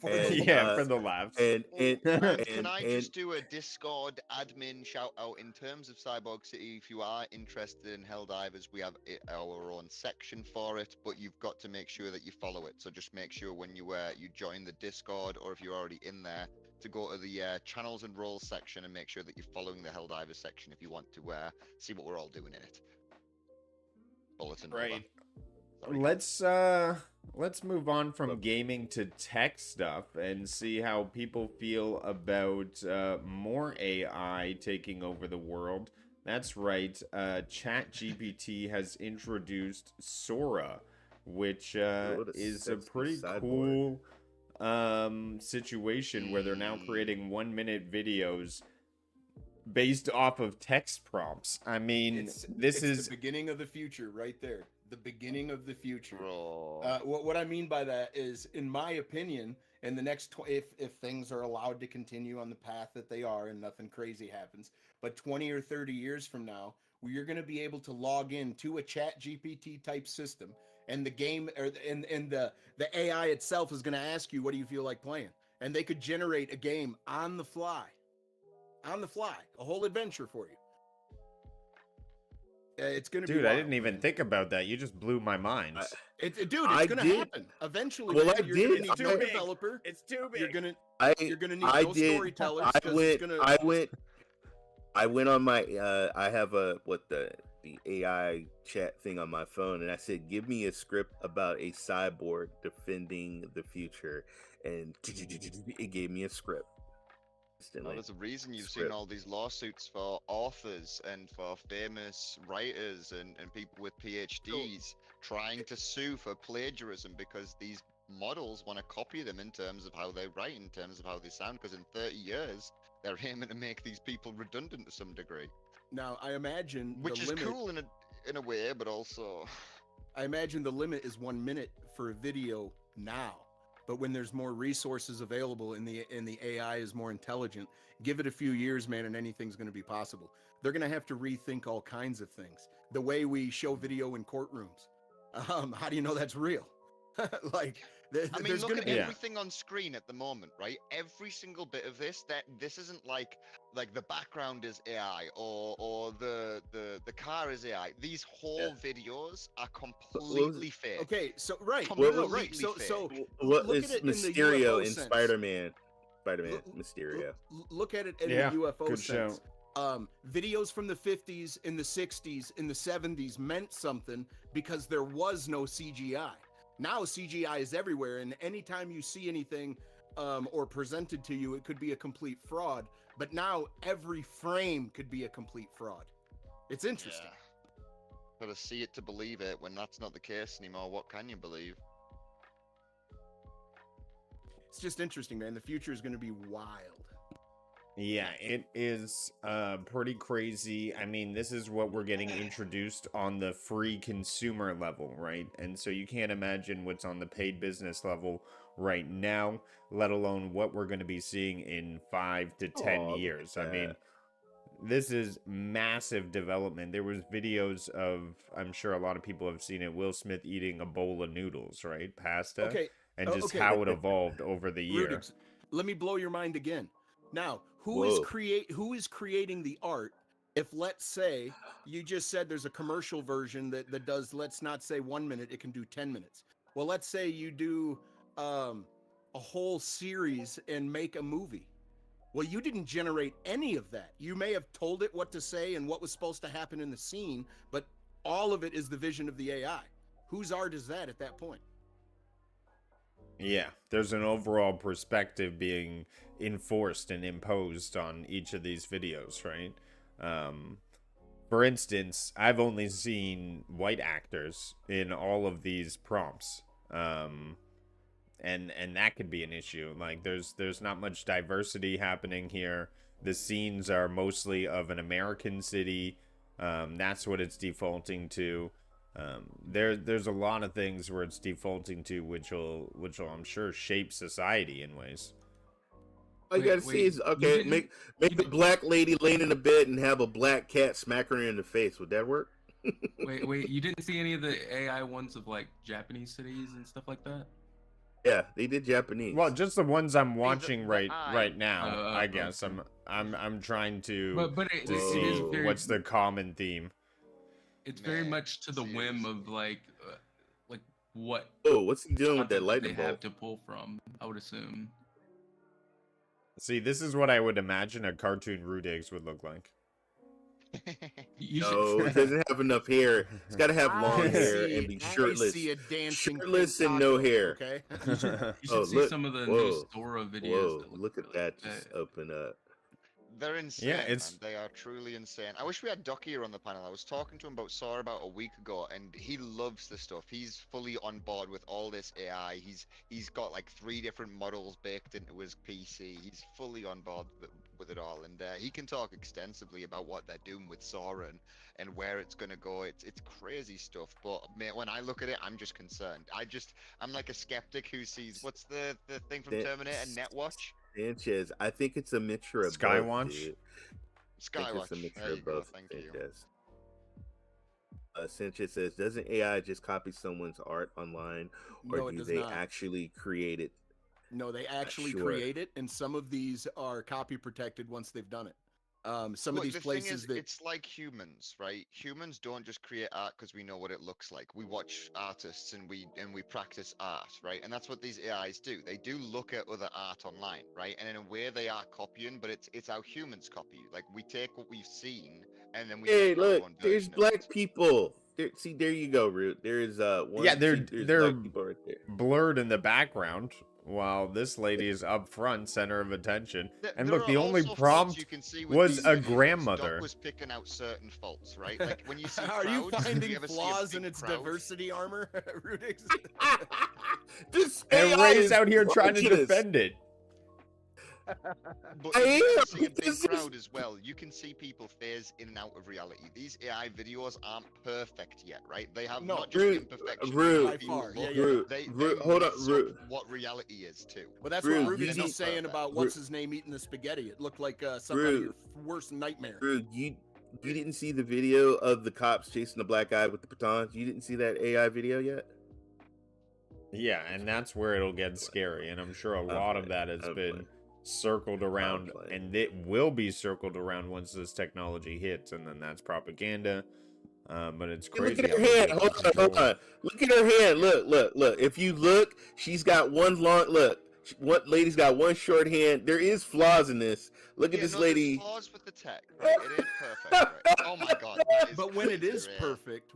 For And, the- Yeah, for the laughs. And Can I and just do a Discord admin shout out in terms of Cyborg City? If you are interested in Helldivers, we have our own section for it, but you've got to make sure that you follow it. So just make sure when you join the Discord, or if you're already in there, to go to the channels and roles section and make sure that you're following the Helldivers section if you want to see what we're all doing in it. Bulletin over. Right. Sorry. Let's move on from gaming to tech stuff and see how people feel about more AI taking over the world. That's right. ChatGPT has introduced Sora, which What a is a sexy pretty cyborg. cool situation where they're now creating 1-minute videos based off of text prompts. I mean, this is the beginning of the future right there. The beginning of the future. Bro. What I mean by that is, in my opinion, in the next if things are allowed to continue on the path that they are and nothing crazy happens, but 20 or 30 years from now, you're going to be able to log in to a Chat GPT type system, and the game and the AI itself is going to ask you, what do you feel like playing? And they could generate a game on the fly, a whole adventure for you. It's going to be Dude, wild, I didn't even man. think about that. You just blew my mind. Dude, it's I going to did. happen eventually. Well, man, I you're going to did. need It's no too big. developer. It's too You're big. gonna I need I no did. storytellers I because it's went. gonna. I went on my. I have the AI chat thing on my phone, and I said, "Give me a script about a cyborg defending the future," and it gave me a script. No, Instantly. there's a reason you've seen Script. all these lawsuits for authors and for famous writers and people with PhDs trying to sue for plagiarism because these models want to copy them in terms of how they write, in terms of how they sound, because in 30 years, they're aiming to make these people redundant to some degree. Now, I imagine Which the is limit. cool in a way, but also... I imagine the limit is 1 minute for a video now. But when there's more resources available and the AI is more intelligent, give it a few years, man, and anything's going to be possible. They're going to have to rethink all kinds of things. The way we show video in courtrooms. How do you know that's real? Like, I mean, there's look going at to be. everything on screen at the moment, right? Every single bit of this isn't like the background is AI or the car is AI. These whole videos are completely fake. Okay, so right, Completely so fake. What look is at it in the Mysterio UFO in sense. Spider-Man? Spider-Man, Mysterio. Look at it in Yeah, the UFO good sense. show. Videos from the 50s, in the 60s, in the 70s meant something because there was no CGI. Now CGI is everywhere, and anytime you see anything or presented to you, it could be a complete fraud. But now every frame could be a complete fraud. It's interesting. Yeah. Gotta see it to believe it. When that's not the case anymore, what can you believe? It's just interesting, man. The future is going to be wild. Yeah, it is pretty crazy. I mean, this is what we're getting introduced on the free consumer level, right? And so you can't imagine what's on the paid business level right now, let alone what we're going to be seeing in 5 to 10 Aw, look years. at I mean, that. this is massive development. There was videos of, I'm sure a lot of people have seen it, Will Smith eating a bowl of noodles, right? Pasta. Okay. And just Okay. how it evolved over the year. Rudix, let me blow your mind again. Now, who Whoa. is creating the art? If, let's say, you just said there's a commercial version that does, let's not say 1 minute, it can do 10 minutes. Well, let's say you do a whole series and make a movie. Well, you didn't generate any of that. You may have told it what to say and what was supposed to happen in the scene, but all of it is the vision of the AI. Whose art is that at that point? Yeah, there's an overall perspective being enforced and imposed on each of these videos, right? For instance, I've only seen white actors in all of these prompts. And that could be an issue. Like there's not much diversity happening here. The scenes are mostly of an American city. That's what it's defaulting to. There's a lot of things where it's defaulting to which will I'm sure shape society in ways. All you gotta see is okay. Make a black lady laying in a bed and have a black cat smack her in the face. Would that work? wait, you didn't see any of the AI ones of like Japanese cities and stuff like that? Yeah, they did Japanese. Well, just the ones I'm watching the right now. I okay. guess I'm trying to But it see is very, what's the common theme. It's very Man, much to the whim of like what Oh, what's he doing with that content lightning they have bolt? to pull from. I would assume. See, this is what I would imagine a cartoon Rudigs would look like. You No, should. it doesn't have enough hair. It's got to have long hair and be I shirtless. see a dancing Shirtless pink and no taco, hair. Okay. You should Oh, see look. some of the Whoa. new Sora videos. Whoa, That look at really that just open up. They're insane, Yeah, man. it's- They are truly insane. I wish we had Doc here on the panel. I was talking to him about Sora about a week ago, and he loves this stuff. He's fully on board with all this AI. He's got like 3 different models baked into his PC. He's fully on board with it all, and he can talk extensively about what they're doing with Sora and where it's gonna go. It's crazy stuff. But mate, when I look at it, I'm just concerned. I'm like a skeptic who sees what's the thing from Terminator, Netwatch. Sanchez, I think it's a mixture of Skywatch? both, dude. I think Skywatch. it's a mixture There you of go. both. Thank you. Sanchez. Sanchez says, doesn't AI just copy someone's art online, or No, it do does they not. actually create it? No, they actually Sure. create it, and some of these are copy protected once they've done it. Some of Look, these the thing places is, that it's like humans, right? Humans don't just create art because we know what it looks like. We watch artists and we practice art, right? And that's what these AIs do. They do look at other art online, right? And in a way, they are copying, but it's how humans copy. Like we take what we've seen and then we Hey, make our look, own there's version of black it. people. See, there you go, Root. There is Yeah, one. they're See, there's they're black people right there. blurred in the background while this lady is up front, center of attention. And There look, are the only also faults prompt you can see with was these a videos. Doc grandmother. was picking out certain faults, right? Like when you see are you crowds, finding you ever see a flaws big in its crowd? diversity armor, Rudix? This And AI Ray's is out here trying to gorgeous. defend it. But I if you ever am, see a big because this- crowd as well, you can see people phase in and out of reality. These AI videos aren't perfect yet, right? They have No, not just Root, imperfections Root, how by people far. look, Yeah. Root, they Root, hold on, mess Root. up what reality is too. Well, that's Rude, what you Rubik's need- was saying about Rude. what's his name eating the spaghetti. It looked like something out of your worst nightmare. Root, you didn't see the video of the cops chasing the black guy with the batons? You didn't see that AI video yet? Yeah, and that's where it'll get scary. And I'm sure a lot of that has been circled around, and it will be circled around once this technology hits, and then that's propaganda. But it's crazy. Look at her how hand. they Hold control on. it. Look at her hand. Look. If you look, she's got one long look. One lady's got one short hand. There is flaws in this. Look at Yeah, this no, there's lady. flaws with the tech, right? It ain't perfect, right? Oh my god. that is But when it is crazy. perfect,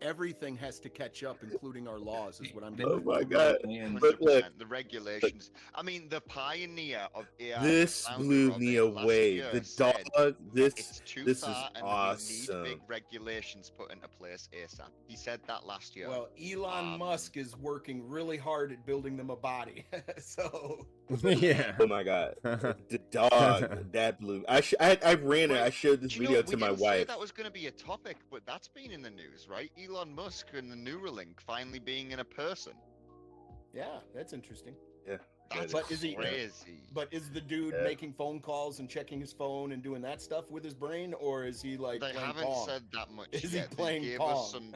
everything has to catch up, including our laws, is what I'm getting Oh at. my god. And But look, 100%. The regulations. I mean, the pioneer of AI, this founder blew of me it last away. year The said dog. This it's too is far and we need awesome. big regulations put into place ASAP. He said that last year. Well, Elon Musk is working really hard at building them a body. So Yeah. Oh my god. The dog that blew. I ran it. I showed this Do you know, video we to my didn't say wife. that was going to be a topic, but that's been in the news, right? Elon Musk and the Neuralink finally being in a person. yeah, that's interesting. Yeah. That's But is he- crazy. But is the dude Yeah. making phone calls and checking his phone and doing that stuff with his brain, or is he like They playing haven't Pong? said that much Is he yet. They playing gave Pong? us some.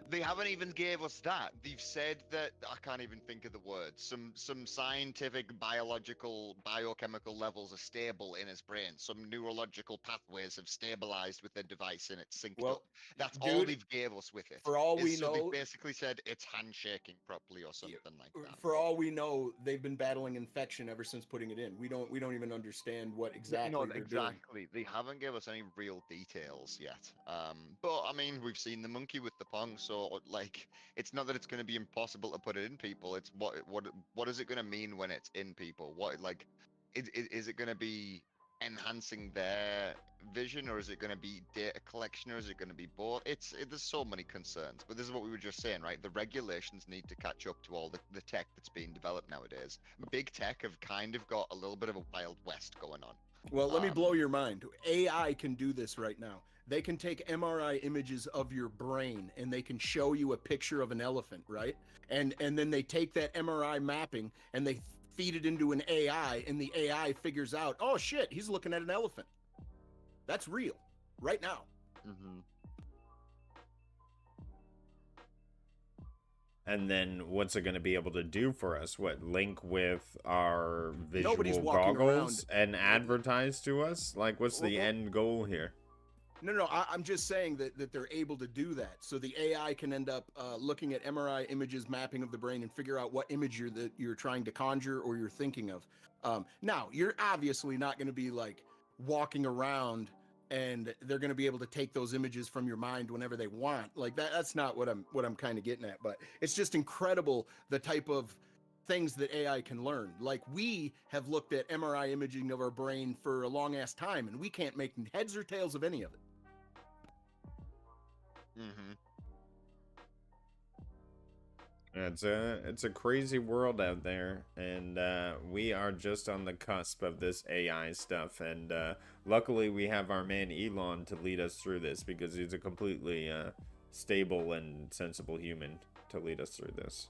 They haven't even gave us that. They've said that I can't even think of the words. Some scientific, biological, biochemical levels are stable in his brain. Some neurological pathways have stabilized with the device and it's synced Well, up. That's all dude, they've gave us with it. for all is we so know- they basically said it's handshaking properly or something like that. For all we know, they've been battling infection ever since putting it in. We don't even understand what exactly No, they're exactly. They haven't given us any real details yet. But I mean, we've seen the monkey with the Pong, so like, it's not that it's going to be impossible to put it in people. It's what is it going to mean when it's in people? What like, is it going to be enhancing their vision, or is it going to be data collection, or is it going to be both? There's so many concerns. But this is what we were just saying, right? The regulations need to catch up to all the tech that's being developed nowadays. Big tech have kind of got a little bit of a Wild West going on. doing. Well, let me blow your mind. AI can do this right now. They can take MRI images of your brain and they can show you a picture of an elephant, right? And then they take that MRI mapping and they feed it into an AI, and the AI figures out, oh shit, he's looking at an elephant. That's real, right now. Mm-hmm. And then what's it going to be able to do for us? What, link with our Nobody's visual walking goggles around- and advertise to us? Like, what's the Well, end goal here? No, I'm just saying that they're able to do that. So the AI can end up looking at MRI images, mapping of the brain, and figure out what image you're trying to conjure or you're thinking of. Now, you're obviously not going to be like walking around and they're going to be able to take those images from your mind whenever they want. Like that's not what I'm kind of getting at. But it's just incredible the type of things that AI can learn. Like we have looked at MRI imaging of our brain for a long ass time, and we can't make heads or tails of any of it. Mm-hmm. It's a crazy world out there, and we are just on the cusp of this AI stuff. And luckily, we have our man Elon to lead us through this, because he's a completely stable and sensible human to lead us through this.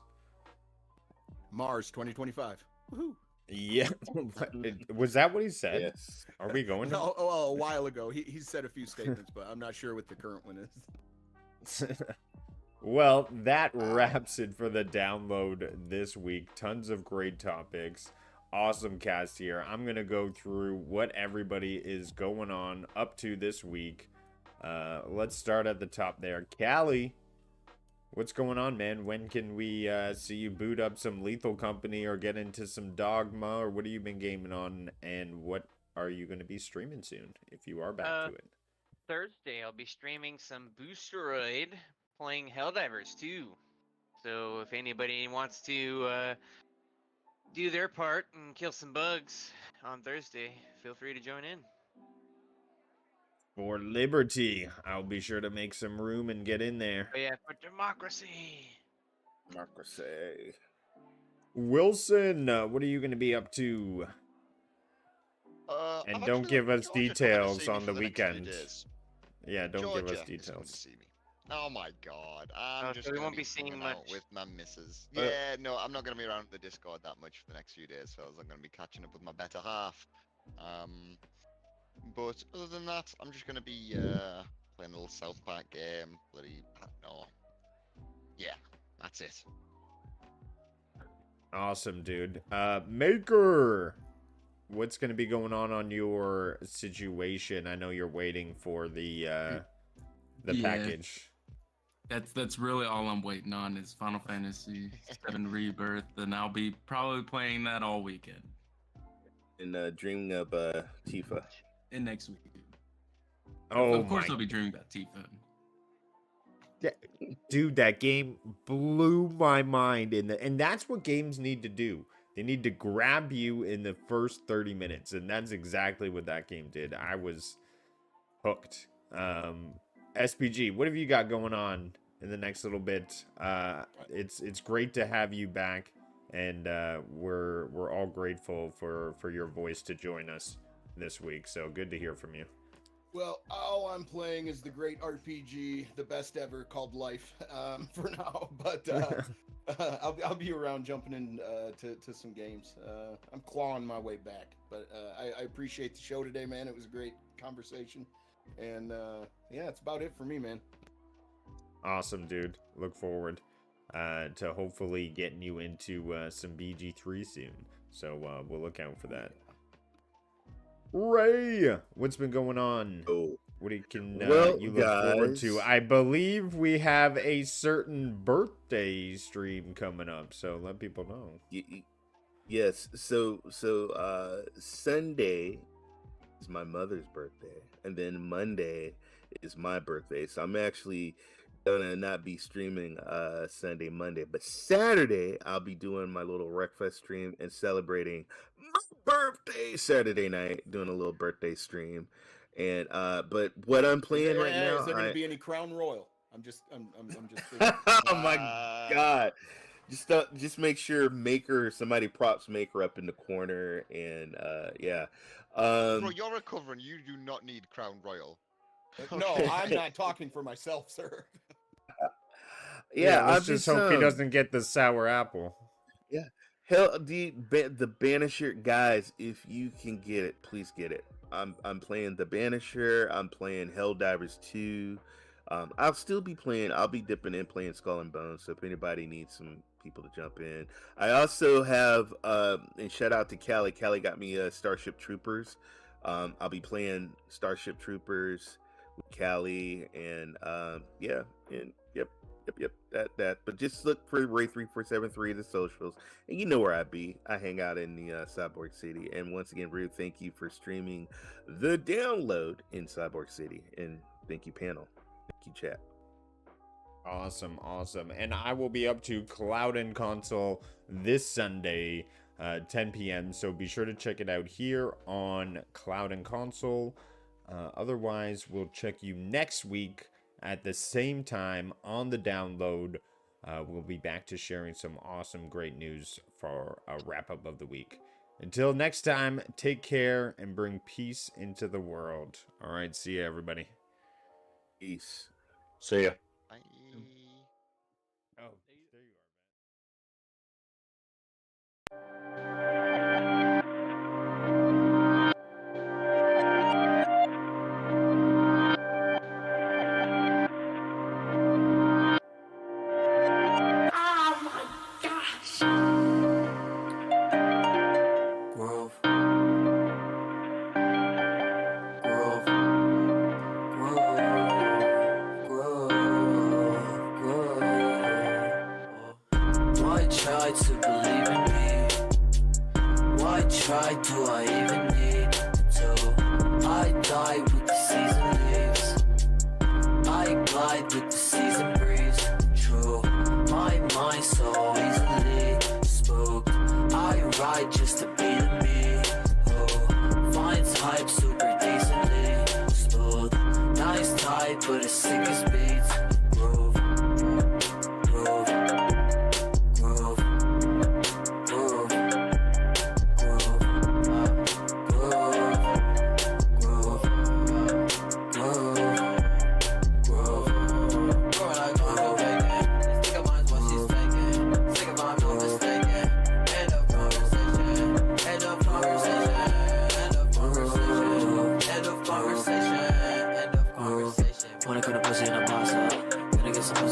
Mars 2025. Woohoo! Yeah, was that what he said? Yes. Are we going to? Oh, a while ago. He said a few statements, but I'm not sure what the current one is. Well, that wraps it for the download this week. Tons of great topics. awesome cast here. I'm going to go through what everybody is going on up to this week. Let's start at the top there. Callie, what's going on, man? When can we see you boot up some Lethal Company or get into some Dogma, or what have you been gaming on, and what are you going to be streaming soon if you are back to it? Thursday, I'll be streaming some Boosteroid, playing Helldivers 2. So if anybody wants to do their part and kill some bugs on Thursday, feel free to join in. For Liberty, I'll be sure to make some room and get in there. Oh yeah, for democracy. Democracy. Wilson, what are you going to be up to? And I'm don't actually give in us Georgia coming to details see me on for the the next few weekend. days. Yeah, don't Georgia give us is coming details. to see me. Oh my god, I'm Oh, just so we gonna won't be seeing hanging out much. with my missus. Yeah, no, I'm not gonna be around the Discord that much for the next few days, fellas. I'm gonna be catching up with my better half. But other than that, I'm just gonna be playing a little South Park game. Bloody, I don't know. Yeah, that's it. Awesome, dude. Maker, what's going to be going on your situation? I know you're waiting for the Yeah. package. That's really all I'm waiting on is Final Fantasy VII Rebirth, and I'll be probably playing that all weekend And dreaming of Tifa. and next week. Oh, of course, my I'll be dreaming about Tifa. dude, that game blew my mind and that's what games need to do. They need to grab you in the first 30 minutes, and that's exactly what that game did. I was hooked. SPG, what have you got going on in the next little bit? It's great to have you back, and we're all grateful for your voice to join us this week. So good to hear from you. Well, all I'm playing is the great RPG, the best ever, called Life, for now. But I'll be around jumping in to some games. I'm clawing my way back. But I appreciate the show today, man. It was a great conversation. And yeah, that's about it for me, man. Awesome, dude. Look forward to hopefully getting you into some BG3 soon. So we'll look out for that. Ray, what's been going on? Oh, What can well, you look forward to? guys. I believe we have a certain birthday stream coming up, so let people know. Yes. So Sunday is my mother's birthday, and then Monday is my birthday. So I'm actually gonna not be streaming Sunday, Monday, but Saturday I'll be doing my little Wreckfest stream and celebrating my birthday Saturday night, doing a little birthday stream. And but what I'm playing right now, Is there going to be any Crown Royal? I'm just thinking. oh my god. Just make sure somebody props Maker up in the corner, and yeah. Bro, you're recovering. You do not need Crown Royal. No, I'm not talking for myself, sir. Yeah, let's I'm just hope he doesn't get the sour apple. Yeah, hell, the Banisher guys, if you can get it, please get it. I'm playing the Banisher. I'm playing Helldivers 2. I'll still be playing. I'll be dipping in playing Skull and Bones. So if anybody needs some people to jump in, I also have and shout out to Callie. Callie got me Starship Troopers. I'll be playing Starship Troopers with Callie, and yeah, and yep. That. But just look for Ray3473 the socials, and you know where I be. I hang out in the Cyborg City. And once again, Rue, thank you for streaming the download in Cyborg City, and thank you, panel. Thank you, chat. Awesome. And I will be up to Cloud&Console this Sunday, 10 p.m. So be sure to check it out here on Cloud&Console. Otherwise, we'll check you next week at the same time on the download. We'll be back to sharing some awesome, great news for a wrap-up of the week. Until next time, take care and bring peace into the world. All right, see ya, everybody. Peace. See ya. Bye. Oh, there you are. ride with the season breeze. True, my mind so easily spooked. I ride just to be the me. Oh, finds hype super decently smooth. Nice type, but as sick as beats.